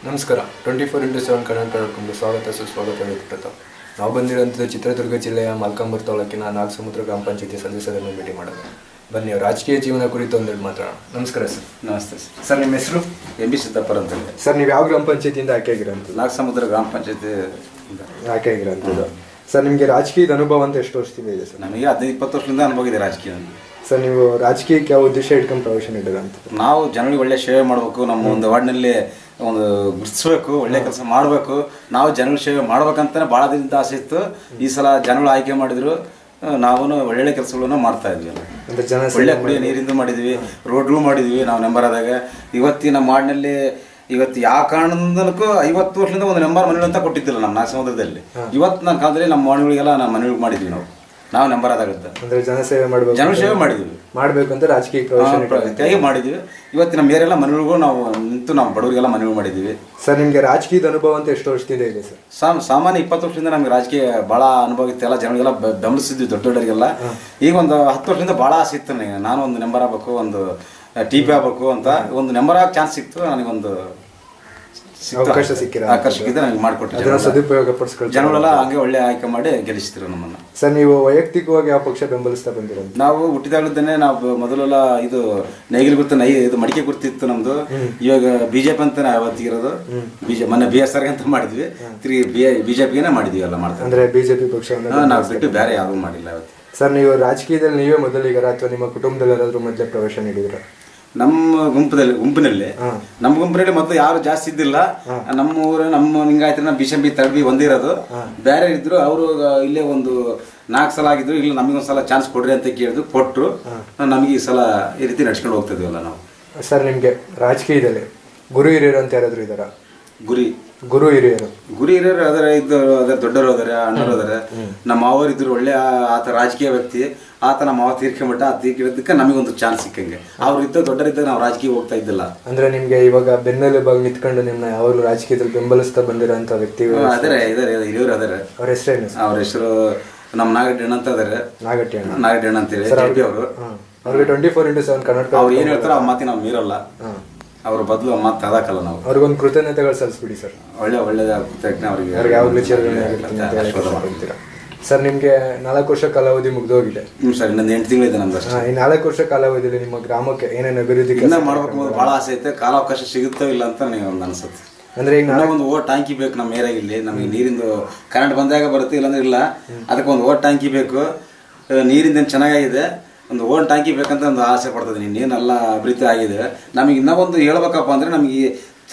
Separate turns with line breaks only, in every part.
ನಮಸ್ಕಾರ. 24x7 ಕನ್ನಡಕ್ಕೂ ಸ್ವಾಗತ ಸುಸ್ವಾಗತ ಪ್ರತಾಪ್. ನಾವು ಬಂದಿರೋಂಥದ್ದು ಚಿತ್ರದುರ್ಗ ಜಿಲ್ಲೆಯ ಮಲ್ಕಾಂಬೂರು ತಾಲೂಕಿನ ನಾಗಸಮುದ್ರ ಗ್ರಾಮ ಪಂಚಾಯತಿ ಸದಸ್ಯರನ್ನು ಭೇಟಿ ಮಾಡೋದು. ಬನ್ನಿ, ರಾಜಕೀಯ ಜೀವನ ಕುರಿತು ಒಂದೆರಡು ಮಾತಾಡೋಣ. ನಮಸ್ಕಾರ ಸರ್.
ನಮಸ್ತೆ ಸರ್. ನಿಮ್ಮ ಹೆಸರು? ಎಂ ಬಿ ಸಿದ್ದಪ್ಪರ್ ಅಂತ.
ಸರ್, ನೀವು ಯಾವ ಗ್ರಾಮ ಪಂಚಾಯತಿಯಿಂದ ಆಯ್ಕೆ ಆಗಿರೋಂಥದ್ದು?
ನಾಗಸಮುದ್ರ ಗ್ರಾಮ ಪಂಚಾಯತಿ
ಆಯ್ಕೆ ಆಗಿರೋಂಥದ್ದು. ಸರ್, ನಿಮಗೆ ರಾಜಕೀಯದ ಅನುಭವ ಅಂತ ಎಷ್ಟು ವರ್ಷದಿಂದ ಇದೆ ಸರ್?
ನಮಗೆ 15-20 ವರ್ಷದಿಂದ ಅನುಭವ ಇದೆ ರಾಜಕೀಯ.
ಸರ್, ನೀವು ರಾಜಕೀಯಕ್ಕೆ ಯಾವ ಉದ್ದೇಶ ಇಟ್ಕೊಂಡು ಪ್ರವೇಶ ನೀಡಿದಂಥ?
ನಾವು ಜನಗಳಿಗೆ ಒಳ್ಳೆ ಸೇವೆ ಮಾಡಬೇಕು, ನಮ್ಮ ಒಂದು ವಾರ್ಡ್ನಲ್ಲಿ ಒಂದು ಗುರುತಿಸ್ಬೇಕು, ಒಳ್ಳೆ ಕೆಲಸ ಮಾಡಬೇಕು, ನಾವು ಜನಗಳ ಸೇವೆ ಮಾಡ್ಬೇಕಂತಾನೆ ಭಾಳ ದಿನದಿಂದ ಆಸೆ ಇತ್ತು. ಈ ಸಲ ಜನಗಳು ಆಯ್ಕೆ ಮಾಡಿದ್ರು, ನಾವು ಒಳ್ಳೊಳ್ಳೆ ಕೆಲಸಗಳನ್ನು ಮಾಡ್ತಾ ಇದ್ವಿ. ಒಳ್ಳೆ ಕುಡಿಯೋ ನೀರಿಂದು ಮಾಡಿದ್ವಿ, ರೋಡ್ಗಳು ಮಾಡಿದ್ವಿ ನಾವು ನಂಬರ್ ಆದಾಗ. ಇವತ್ತಿ ನಮ್ಮ ವಾರ್ಡ್ನಲ್ಲಿ ಇವತ್ತು ಯಾವ ಕಾರಣದಕ್ಕೂ 50 ವರ್ಷದಿಂದ ಒಂದು ನಂಬರ್ ಮನೆಗಳು ಅಂತ ಕೊಟ್ಟಿದ್ದಿಲ್ಲ ನಮ್ಮ ನಾಗಸಮುದ್ರದಲ್ಲಿ. ಇವತ್ತು ನನ್ನ ಕಾಲದಲ್ಲಿ ನಮ್ಮ ಮನೆಗಳಿಗೆಲ್ಲ ನಮ್ಮ ಮನೆಗಳಿಗೆ ಮಾಡಿದ್ವಿ ನಾವು ನಂಬರ್ ಆದಾಗುತ್ತೆ.
ಅಂದರೆ ಜನಸೇವೆ ಮಾಡಬೇಕು,
ಜನಸೇವೆ ಮಾಡಿದ್ವಿ,
ಮಾಡಬೇಕು ಅಂತ ರಾಜಕೀಯ
ಪ್ರವೃತ್ತಿಯಾಗಿ ಮಾಡಿದ್ವಿ. ಇವತ್ತು ನಮ್ಮ ಏರಿಯೆಲ್ಲ ಮನೆಗಳಿಗೂ ನಾವು ನಿಂತು ನಾವು ಬಡವರಿಗೆಲ್ಲ ಮನೆಗಳು ಮಾಡಿದ್ದೀವಿ.
ಸರ್, ನಿಮಗೆ ರಾಜಕೀಯದ ಅನುಭವ ಅಂತ ಎಷ್ಟು ವರ್ಷದಿಂದ ಇದೆ ಸರ್?
ಸಾಮಾನ್ಯ 20 ವರ್ಷದಿಂದ ನಮಗೆ ರಾಜಕೀಯ ಭಾಳ ಅನುಭವ ಇತ್ತು. ಎಲ್ಲ ಜನಗಳಿಗೆಲ್ಲ ಬೆಂಬಲಿಸಿದ್ವಿ, ದೊಡ್ಡವರಿಗೆಲ್ಲ. ಈಗ ಒಂದು 10 ವರ್ಷದಿಂದ ಭಾಳ ಆಸೆ ಇತ್ತು ನನಗೆ, ನಾನು ಒಂದು ನಂಬರ್ ಆಗಬೇಕು, ಒಂದು TP ಆಗಬೇಕು ಅಂತ. ಒಂದು ನಂಬರ್ ಆಗಿ ಚಾನ್ಸ್ ಸಿಕ್ತು ನನಗೊಂದು,
ಅವಕಾಶ ಸಿಕ್ಕಿದೆ,
ನನಗೆ ಮಾಡಿಕೊಟ್ಟಿದ್ದೆ.
ಸದುಪಯೋಗ ಪಡಿಸ್ಕೊಂಡು
ಜನಗಳೆಲ್ಲ ಹಂಗೆ ಒಳ್ಳೆ ಆಯ್ಕೆ ಮಾಡಿ ಗೆಲ್ಲಿಸ್ತಿರು ನಮ್ಮನ್ನು.
ಸರ್, ನೀವು ವೈಯಕ್ತಿಕವಾಗಿ ಯಾವ ಪಕ್ಷ ಬೆಂಬಲಿಸ್ತಾ ಬಂದಿರೋ?
ನಾವು ಹುಟ್ಟಿದಾಗಲಿದ್ದೇನೆ ನಾವು ಮೊದಲೆಲ್ಲ ಇದು ನೇಗಿಲು ಗುರ್ತು ಇದು ಮಡಿಕೆ ಗುರ್ತಿತ್ತು ನಮ್ದು. ಇವಾಗ BJP ಅಂತ ನಾವು ಯಾವತ್ತಿಗಿರೋದು. ಮೊನ್ನೆ BSR ಅಂತ ಮಾಡಿದ್ವಿ, BJPಗೆ ಮಾಡಿದ್ವಿ ಎಲ್ಲ ಮಾಡ್ತಾರೆ.
ಅಂದ್ರೆ BJP ಪಕ್ಷವನ್ನು
ನಾವು ಬಿಟ್ಟು ಬೇರೆ ಯಾವುದೂ ಮಾಡಿಲ್ಲ ಇವತ್ತು.
ಸರ್, ನೀವು ರಾಜಕೀಯದಲ್ಲಿ ನೀವೇ ಮೊದಲಿಗರ ಅಥವಾ ನಿಮ್ಮ ಕುಟುಂಬದಲ್ಲಿ ಯಾರಾದ್ರೂ ಮೊದಲೇ ಪ್ರವೇಶ ನೀಡಿದ್ರ?
ನಮ್ಮ ಗುಂಪಿನಲ್ಲಿ ನಮ್ಮ ಗುಂಪಿನಲ್ಲಿ ಮೊದಲು ಯಾರು ಜಾಸ್ತಿ ಇದ್ದಿಲ್ಲ. ನಮ್ಮ ಊರು ನಮ್ಮ ಹಿಂಗಾಯ್ತು, ನಮ್ಮ BJP ತಡಬಿ ಒಂದಿರೋದು. ಬೇರೆ ಇದ್ರು, ಅವರು ಇಲ್ಲೇ ಒಂದು 4 ಸಲ ಆಗಿದ್ರು. ಇಲ್ಲ ನಮಗೊಂದು ಸಲ ಚಾನ್ಸ್ ಕೊಡ್ರಿ ಅಂತ ಕೇಳಿದ್ರು, ಕೊಟ್ಟರು. ನಮಗೆ ಈ ಸಲ ಈ ರೀತಿ ನಡ್ಸ್ಕೊಂಡು ಹೋಗ್ತಿದ್ವಲ್ಲ ನಾವು.
ಸರ್, ನಿಮಗೆ ರಾಜಕೀಯದಲ್ಲಿ ಗುರು ಹಿರಿಯರು ಅಂತ ಯಾರಾದ್ರೂ ಇದ್ದಾರಾ? ಗುರು ಹಿರಿಯರು
ಅದರ ದೊಡ್ಡವರು ಅದಾರೆ, ಅಣ್ಣರು ಅದಾರೆ. ನಮ್ಮ ಮಾವರು ಇದ್ರು, ಒಳ್ಳೆ ಆತ ರಾಜಕೀಯ ವ್ಯಕ್ತಿ. ಆತ ನಮ್ಮ ಮಾವ ತೀರ್ಕೊಂಬಿಟ್ಟ. ಆ ತೀರ್ಕೊಳ್ಳೋದಕ್ಕೆ ನಮಗೊಂದು ಚಾನ್ಸ್ ಸಿಕ್ಕಂಗೆ. ಅವ್ರಿದ್ದ ದೊಡ್ಡರಿದ್ದಾಗ ನಾವು ರಾಜಕೀಯ ಹೋಗ್ತಾ ಇದ್ದಿಲ್ಲ.
ಅಂದ್ರೆ ನಿಮ್ಗೆ ಇವಾಗ ಬೆನ್ನೆಲುಬಾಗಿ ನಿಂತ್ಕೊಂಡು ನಿಮ್ಮನ್ನ ಯಾವಾಗಲೂ ರಾಜಕೀಯದಲ್ಲಿ ಬೆಂಬಲಿಸ್ತಾ ಬಂದಿರೋಂಥ ವ್ಯಕ್ತಿಗಳು
ಇದಾರೆ, ಹಿರಿಯರು ಅದಾರೆ.
ಅವ್ರ ಹೆಸರೇನು?
ಅವ್ರ ಹೆಸರು ನಮ್ಮ ನಾಗಡ್ಡಣ್ಣ ಅಂತ ಅದಾರೆ. ನಾಗಡ್ಡಣ್ಣ ಅಂತೇಳಿ ಅವರು.
ಅವ್ರಿಗೆ 24x7 ಕನ್ನಡ
ಅವ್ರು ಏನ್ ಹೇಳ್ತಾರೋ ಆ ಮಾತಿ ನಾವು ಮೀರಲ್ಲ. ಅವ್ರ ಬದಲು ಮಾತು ತದಾಕಲ್ಲ ನಾವು.
ಅವ್ರಿಗೊಂದು ಕೃತಜ್ಞತೆಗಳು ಸಲ್ಲಿಸ್ಬಿಡಿ ಸರ್.
ಒಳ್ಳೆದಾಗುತ್ತೆ ಅವ್ರಿಗೆ.
ಸರ್, ನಿಮ್ಗೆ 4 ವರ್ಷ ಕಾಲಾವಧಿ ಮುಗ್ದೋಗಿದೆ.
ಸರ್, ಇನ್ನೊಂದು 8 ತಿಂಗಳಿದೆ ನಮ್ದು.
ಈ 4 ವರ್ಷ ಕಾಲಾವಧಿಯಲ್ಲಿ ನಿಮ್ಮ ಗ್ರಾಮಕ್ಕೆ ಏನೇನು ಅಭಿವೃದ್ಧಿ
ಮಾಡ್ಬೇಕು ಬಹಳ ಆಸೆ ಐತೆ. ಕಾಲಾವಕಾಶ ಸಿಗುತ್ತೋ ಇಲ್ಲ ಅಂತ ನನಗೆ ಒಂದು ಅನ್ಸುತ್ತೆ.
ಅಂದ್ರೆ ಈಗ
ಒಂದು ಓಟ್ ಟ್ಯಾಂಕಿ ಬೇಕು ನಮ್ಮ ಏರಿಯಾಗಿಲ್ಲಿ. ನಮಗೆ ನೀರಿಂದು ಕರೆಂಟ್ ಬಂದಾಗ ಬರುತ್ತೆ, ಇಲ್ಲಾಂದ್ರೆ ಇಲ್ಲ. ಅದಕ್ಕೆ ಒಂದು ಓಟ್ ಟ್ಯಾಂಕಿ ಬೇಕು. ನೀರಿಂದ ಚೆನ್ನಾಗಿದೆ, ಒಂದು ಓನ್ ಟ್ಯಾಂಕಿ ಬೇಕಂತ ಒಂದು ಆಸೆ ಪಡ್ತದೆ. ನೀನೆಲ್ಲ ಅಭಿವೃದ್ಧಿ ಆಗಿದೆ. ನಮಗೆ ಇನ್ನೂ ಒಂದು ಹೇಳ್ಬೇಕಪ್ಪ ಅಂದರೆ, ನಮಗೆ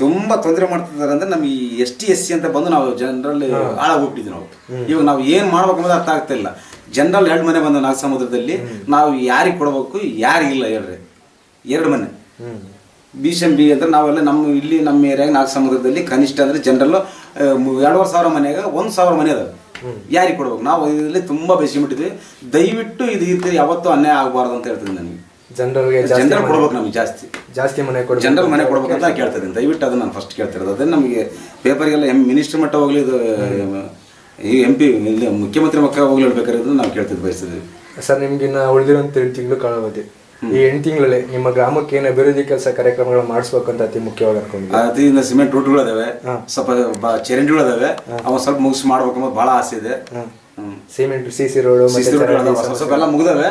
ತುಂಬ ತೊಂದರೆ ಮಾಡ್ತಿದ್ದಾರೆ. ಅಂದರೆ ನಮಗೆ ST ಅಂತ ಬಂದು ನಾವು ಜನರಲ್ಲಿ ಹಾಳಾಗೋಗ್ಬಿಟ್ಟಿದ್ವಿ ನಾವು. ಇವಾಗ ನಾವು ಏನು ಮಾಡ್ಬೇಕಂದ್ರೆ ಅರ್ಥ ಆಗ್ತಾ ಇಲ್ಲ. ಜನರಲ್ 2 ಮನೆ ಬಂದ ನಾಗಸಮುದ್ರದಲ್ಲಿ, ನಾವು ಯಾರಿಗೆ ಕೊಡಬೇಕು ಯಾರಿಗಿಲ್ಲ ಹೇಳ್ರಿ. 2 ಮನೆ BJP ಅಂದ್ರೆ ನಾವೆಲ್ಲ ನಮ್ಮ ಏರಿಯಾಗ ನಾಗಸಮುದ್ರದಲ್ಲಿ ಕನಿಷ್ಠ ಅಂದರೆ ಜನರಲ್ಲು 2,500 ಮನೆಯಾಗ 1,000 ಮನೆ ಅದಾವೆ. ಯಾರಿಗೆ ಕೊಡ್ಬೇಕು? ನಾವು ಇದರಲ್ಲಿ ತುಂಬ ಬೆಸಿಬಿಟ್ಟಿದ್ವಿ. ದಯವಿಟ್ಟು ಇದು ರೀತಿ ಯಾವತ್ತೂ ಅನ್ಯಾಯ ಆಗಬಾರ್ದು ಅಂತ ಹೇಳ್ತೀನಿ ನನಗೆ. ಜನರಲ್ ಕೊಡ್ಬೇಕು, ನಮಗೆ ಜಾಸ್ತಿ ಮನೆ ಕೊಡ್ಬೇಕು, ಜನರಲ್ ಮನೆ ಕೊಡ್ಬೇಕಂತ ಕೇಳ್ತಿದ್ದೀನಿ. ದಯವಿಟ್ಟು ಅದನ್ನ ನಾನು ಫಸ್ಟ್ ಕೇಳ್ತಿರೋದು. ಅದನ್ನು ನಮಗೆ ಪೇಪರ್ಗೆಲ್ಲ ಮಿನಿಸ್ಟರ್ ಮಟ್ಟ ಹೋಗ್ಲಿ, ಇದು MP ಇಲ್ಲಿ ಮುಖ್ಯಮಂತ್ರಿ ಮಕ್ಕ ಹೋಗ್ಲಿ ಹೇಳ್ಬೇಕಾದ್ರೆ ನಾವು ಕೇಳ್ತಿದ್ದು ಬಯಸ್ತಿದ್ವಿ.
ಸರ್, ನಿಮ್ಗಿನ್ನ ಉಳಿದಿರೋಂಥ 8 ತಿಂಗಳು ಕಾಲಾವಧಿ. ಈ 8 ತಿಂಗಳಲ್ಲಿ ನಿಮ್ಮ ಗ್ರಾಮಕ್ಕೆ ಏನು ಅಭಿವೃದ್ಧಿ ಕೆಲಸ ಕಾರ್ಯಕ್ರಮಗಳು ಮಾಡಿಸ್ಬೇಕಂತ ಅತಿ ಮುಖ್ಯವಾಗಿ ಅನ್ಕೊಂಡಿದ್ವಿ.
ಅದರಿಂದ ಸಿಮೆಂಟ್ ರೋಡ್ಗಳು ಅದಾವೆ, ಸ್ವಲ್ಪ ಚರಂಡಿಗಳು ಅದಾವೆ. ಅವ ಸ್ವಲ್ಪ ಮುಗಿಸಿ ಮಾಡ್ಬೇಕು ಅನ್ನೋದು ಭಾಳ ಆಸೆ ಇದೆ.
ಸಿಮೆಂಟ್ CC ರೋಡ್
ಸ್ವಲ್ಪ ಎಲ್ಲ ಮುಗಿದವೆ,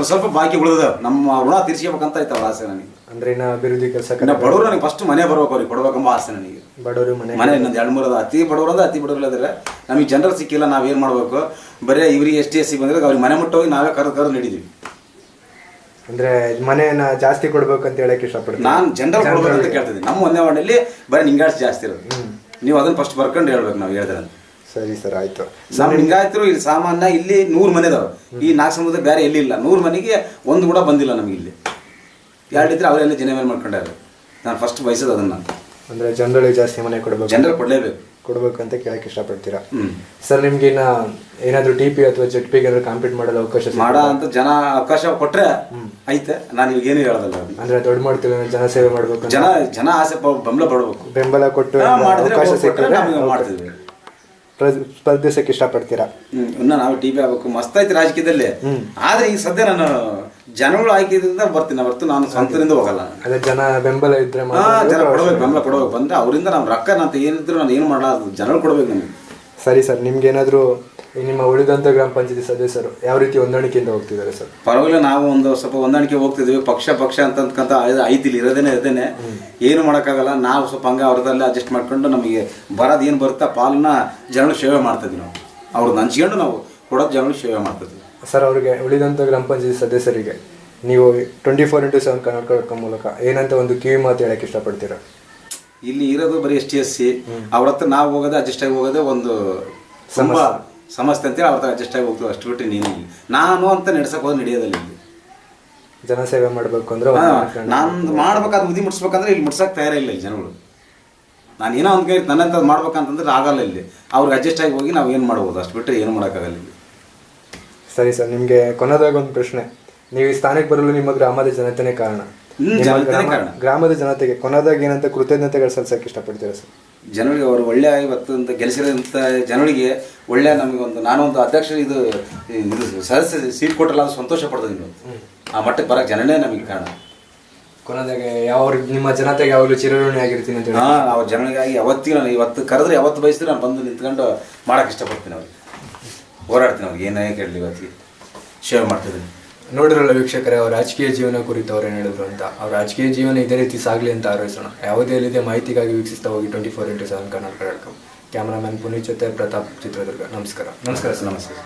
ಸ್ವಲ್ಪ ಬಾಕಿ ಉಳಿದವೆ. ನಮ್ಮ ಋಣ ತೀರ್ಸ್ಕೋಬೇಕಂತ ಐತೆ ಅವ್ರ ಆಸೆ ನನಗೆ.
ಅಂದ್ರೆ ಇನ್ನ ಅಭಿವೃದ್ಧಿ ಕೆಲಸ
ಬಡವರು ನನಗೆ ಫಸ್ಟ್ ಮನೆ ಬರ್ಬೇಕು, ಅವ್ರಿಗೆ ಕೊಡ್ಬೇಕೆಂಬ ಆಸೆ ನನಗೆ.
ಬಡವರು
ಮನೆ ಇನ್ನೊಂದು 2-3 ಅದ. ಅತಿ ಬಡವರು ಇದ್ದಾರೆ. ನಮಗೆ ಜನರು ಸಿಕ್ಕಿಲ್ಲ, ನಾವೇನು ಮಾಡ್ಬೇಕು? ಬರೀ ಇವ್ರಿಗೆ ST ಬಂದ್ರೆ ಅವ್ರಿಗೆ ಮನೆ ಮುಟ್ಟ ಹೋಗಿ ನಾವೇ ಕರೆದು ನಡೀತೀವಿ.
ಅಂದ್ರೆ ಮನೆಯನ್ನ ಜಾಸ್ತಿ ಕೊಡ್ಬೇಕು ಅಂತ ಹೇಳಕ್ ಇಷ್ಟಪಡ್ತೀನಿ.
ನಾನು ಜನರಲ್ ಕೊಡ್ಬೇಕು ಅಂತ ಕೇಳ್ತಿದ್ದೀನಿ. ನಮ್ಮ ಒಂದೇ ವಾರ್ಡಲ್ಲಿ ಬರೀ ನಿಂಗಾಡ್ಸ್ ಜಾಸ್ತಿ ಇರೋದು. ನೀವು ಅದನ್ನ ಫಸ್ಟ್ ಬರ್ಕೊಂಡು ಹೇಳ್ಬೇಕು ನಾವು ಹೇಳಿದ್ರೆ.
ಸರಿ ಸರ್, ಆಯ್ತು.
ನಮ್ಮ ಹಿಂಗಾಯ್ತು. ಇಲ್ಲಿ ಸಾಮಾನ್ಯ ಇಲ್ಲಿ 100 ಮನೆ ಇದಾವೆ. ಈ ನಾಗಸಮುದ್ರ ಬೇರೆ ಎಲ್ಲಿ ಇಲ್ಲ. 100 ಮನೆಗೆ ಒಂದು ಕೂಡ ಬಂದಿಲ್ಲ ನಮಗೆ ಇಲ್ಲಿ. 2 ಇದ್ರೆ ಅವರೆಲ್ಲ ಜನ ಮಾಡ್ಕೊಂಡಾರೆ. ನಾನು ಫಸ್ಟ್ ಬಯಸೋದು ಅದನ್ನ.
ಅಂದ್ರೆ ಜನರಲ್ಲಿಗೆ ಜಾಸ್ತಿ ಮನೆ ಕೊಡಬೇಕು,
ಜನರಲ್ ಕೊಡಬೇಕು
ಅಂತ ಕೇಳಕ್ಕೆ ಇಷ್ಟಪಡ್ತೀರಾ? ಸರ್, ನಿಮ್ಗೆ ಇನ್ನ ಏನಾದ್ರು TP ಅಥವಾ ZP ಕಾಂಪೀಟ್ ಮಾಡಲು ಅವಕಾಶ
ಅಂತ ಜನ ಅವಕಾಶ ಕೊಟ್ರೆ ಐತೆ. ನಾನು ಇವಾಗ ಏನು ಹೇಳೋದಲ್ಲ.
ಅಂದ್ರೆ ದೊಡ್ಡ ಮಾಡ್ತೀವಿ, ಜನ ಸೇವೆ ಮಾಡ್ಬೇಕು,
ಜನ ಆಸೆ ಬೆಂಬಲ
ಕೊಟ್ಟು ಅವಕಾಶ ಸಿಕ್ಕರೆ ಮಾಡ್ತೀವಿ. ಸ್ಪರ್ಧಿಸಕ್ಕೆ ಇಷ್ಟಪಡ್ತೀರಾ?
ಇನ್ನು ನಾವು TP ಆಗ್ಬೇಕು. ಮಸ್ತ್ ಐತಿ ರಾಜಕೀಯದಲ್ಲಿ. ಆದ್ರೆ ಈಗ ಸದ್ಯ ನಾನು ಜನಗಳು ಆಯ್ಕೆಯಿಂದ ಬರ್ತೀನಿ ಹೊರತು ನಾನು ಸ್ವಂತದಿಂದ ಹೋಗಲ್ಲ.
ಅದೇ ಜನ ಬೆಂಬಲ ಇದ್ರೆ
ಜನ ಕೊಡ್ಬೇಕು, ಬೆಂಬಲ ಕೊಡ್ಬೇಕು. ಬಂದರೆ ಅವರಿಂದ ನಾವು ರೊಕ್ಕ ಅಂತ ಏನಿದ್ರು ನಾನು ಏನು ಮಾಡಲ್ಲ, ಜನಗಳು ಕೊಡ್ಬೇಕು ನಮಗೆ.
ಸರಿ ಸರ್, ನಿಮ್ಗೇನಾದರೂ ನಿಮ್ಮ ಉಳಿದಂಥ ಗ್ರಾಮ ಪಂಚಾಯತಿ ಸದಸ್ಯರು ಯಾವ ರೀತಿ ಹೊಂದಾಣಿಕೆಯಿಂದ ಹೋಗ್ತಿದ್ದಾರೆ ಸರ್?
ಪರವಾಗಿಲ್ಲ, ನಾವು ಒಂದು ಸ್ವಲ್ಪ ಹೊಂದಾಣಿಕೆ ಹೋಗ್ತಿದ್ವಿ. ಪಕ್ಷ ಅಂತಂತ ಐತಿಲಿ ಇರೋದೇನೆ ಏನು ಮಾಡೋಕ್ಕಾಗಲ್ಲ. ನಾವು ಸ್ವಲ್ಪ ಹಂಗೆ ಅವ್ರದಲ್ಲೇ ಅಡ್ಜಸ್ಟ್ ಮಾಡ್ಕೊಂಡು ನಮಗೆ ಬರೋದು ಏನು ಬರುತ್ತಾ ಪಾಲನ್ನ ಜನಗಳು ಸೇವೆ ಮಾಡ್ತಿದ್ವಿ. ನಾವು ಅವ್ರದ್ದು ಹಂಚ್ಕೊಂಡು ನಾವು ಕೊಡೋದು ಜನಗಳು ಸೇವೆ ಮಾಡ್ತಿದ್ವಿ.
ಸರ್, ಅವ್ರಿಗೆ ಉಳಿದಂಥ ಗ್ರಾಮ ಪಂಚಾಯತಿ ಸದಸ್ಯರಿಗೆ ನೀವು 24x7 ಕನ್ನಡ ಮೂಲಕ ಏನಂತ ಒಂದು ಕಿವಿ ಮಾತು ಹೇಳಕ್ಕೆ ಇಷ್ಟಪಡ್ತೀರಾ?
ಇಲ್ಲಿ ಇರೋದು ಬರೀ ST/SC, ಅವ್ರ ಹತ್ರ ನಾವು ಹೋಗೋದು ಅಡ್ಜಸ್ಟ್ ಆಗಿ ಹೋಗೋದೇ ಒಂದು ತುಂಬ ಸಮಸ್ಯೆ ಅಂತೇಳಿ ಅವ್ರ ಹತ್ರ ಅಡ್ಜಸ್ಟ್ ಆಗಿ ಹೋಗ್ತೀವಿ. ಅಷ್ಟು ಬಿಟ್ಟು ನೀನು ನಾನು ಅಂತ ನಡೆಸಕ್ಕೆ ಹೋದ್ರೆ ನಡೆಯೋದಿಲ್ಲ. ಇಲ್ಲಿ
ಜನಸೇವೆ ಮಾಡಬೇಕು ಅಂದ್ರೆ
ನಾನು ಮಾಡ್ಬೇಕಾದ ಬುದ್ಧಿ ಮುಟ್ಸ್ಬೇಕಂದ್ರೆ ಇಲ್ಲಿ ಮುಟ್ಸಕ್ಕೆ ತಯಾರಿಲ್ಲ ಇಲ್ಲಿ ಜನಗಳು. ನಾನು ಏನೋ ಒಂದು ಕೈ ನನ್ನಂಥದ್ದು ಮಾಡ್ಬೇಕಂತಂದ್ರೆ ಆಗಲ್ಲ. ಇಲ್ಲಿ ಅವ್ರಿಗೆ ಅಡ್ಜಸ್ಟ್ ಆಗಿ ಹೋಗಿ ನಾವು ಏನು ಮಾಡ್ಬೋದು, ಅಷ್ಟು ಬಿಟ್ಟರೆ ಏನು ಮಾಡೋಕ್ಕಾಗಲ್ಲ ಇಲ್ಲಿ.
ಸರಿ ಸರ್, ನಿಮಗೆ ಕೊನೆಯದಾಗ ಒಂದು ಪ್ರಶ್ನೆ. ನೀವು ಈ ಸ್ಥಾನಕ್ಕೆ ಬರಲು ನಿಮ್ಮ ಗ್ರಾಮದ ಜನತೆನೇ ಕಾರಣ. ಗ್ರಾಮದ ಜನತೆಗೆ ಕೊನೆಯದಾಗ ಏನಂತ ಕೃತಜ್ಞತೆಗಳು ಸಲ್ಲಿಸಕ್ಕೆ ಇಷ್ಟಪಡ್ತೀರಾ ಸರ್?
ಜನರಿಗೆ ಅವರು ಒಳ್ಳೆ ಇವತ್ತು ಅಂತ ಗೆಲ್ಲಿಸಿರೋಂಥ ಜನಗಳಿಗೆ ಒಳ್ಳೆ ನಮಗೆ ಒಂದು ನಾನೊಂದು ಅಧ್ಯಕ್ಷ ಇದು ಸದಸ್ಯ ಸೀಟ್ ಕೊಟ್ಟಲ್ಲ ಅದು ಸಂತೋಷ ಪಡ್ತದೆ. ನೀವು ಆ ಮಟ್ಟಕ್ಕೆ ಬರೋಕ್ಕೆ ಜನನೇ ನಮಗೆ ಕಾರಣ.
ಕೊನೆಯದಾಗೆ ಯಾವ ನಿಮ್ಮ ಜನತೆಗೆ ಯಾವಾಗಲೂ ಚಿರಋಣಿ ಆಗಿರ್ತೀನಿ ಅಂತ ಹೇಳಿ.
ಅವ್ರ ಜನಗಳಿಗಾಗಿ ಯಾವತ್ತಿಗೂ ನಾನು ಇವತ್ತು ಕರೆದ್ರೆ ಯಾವತ್ತು ಬಯಸಿದ್ರೆ ನಾನು ಬಂದು ನಿಂತ್ಕೊಂಡು ಮಾಡೋಕ್ಕೆ ಇಷ್ಟಪಡ್ತೀನಿ. ಅವ್ರಿಗೆ ಹೋರಾಡ್ತೀನಿ. ಅವ್ರಿಗೆ ಏನೇ ಕೇಳಲಿ ಇವತ್ತಿಗೆ ಸೇವೆ ಮಾಡ್ತಿದ್ದೀನಿ.
ನೋಡಿರಲ್ಲ ವೀಕ್ಷಕರೇ, ಅವ್ರ ರಾಜಕೀಯ ಜೀವನ ಕುರಿತು ಅವ್ರೇನು ಹೇಳಿದ್ರು ಅಂತ. ಅವ್ರ ರಾಜಕೀಯ ಜೀವನ ಇದೇ ರೀತಿ ಸಾಗಲಿ ಅಂತ ಹಾರೈಸೋಣ. ಯಾವುದೇ ಇಲ್ಲದೆ ಮಾಹಿತಿಗಾಗಿ ವೀಕ್ಷಿಸ್ತಾ ಹೋಗಿ 24x7 ಕನ್ನಡ. ಕ್ಯಾಮರಾಮನ್ ಪುನೀತ್ ಜೊತೆ ಪ್ರತಾಪ್, ಚಿತ್ರದುರ್ಗ. ನಮಸ್ಕಾರ.
ನಮಸ್ಕಾರ ಸರ್. ನಮಸ್ಕಾರ.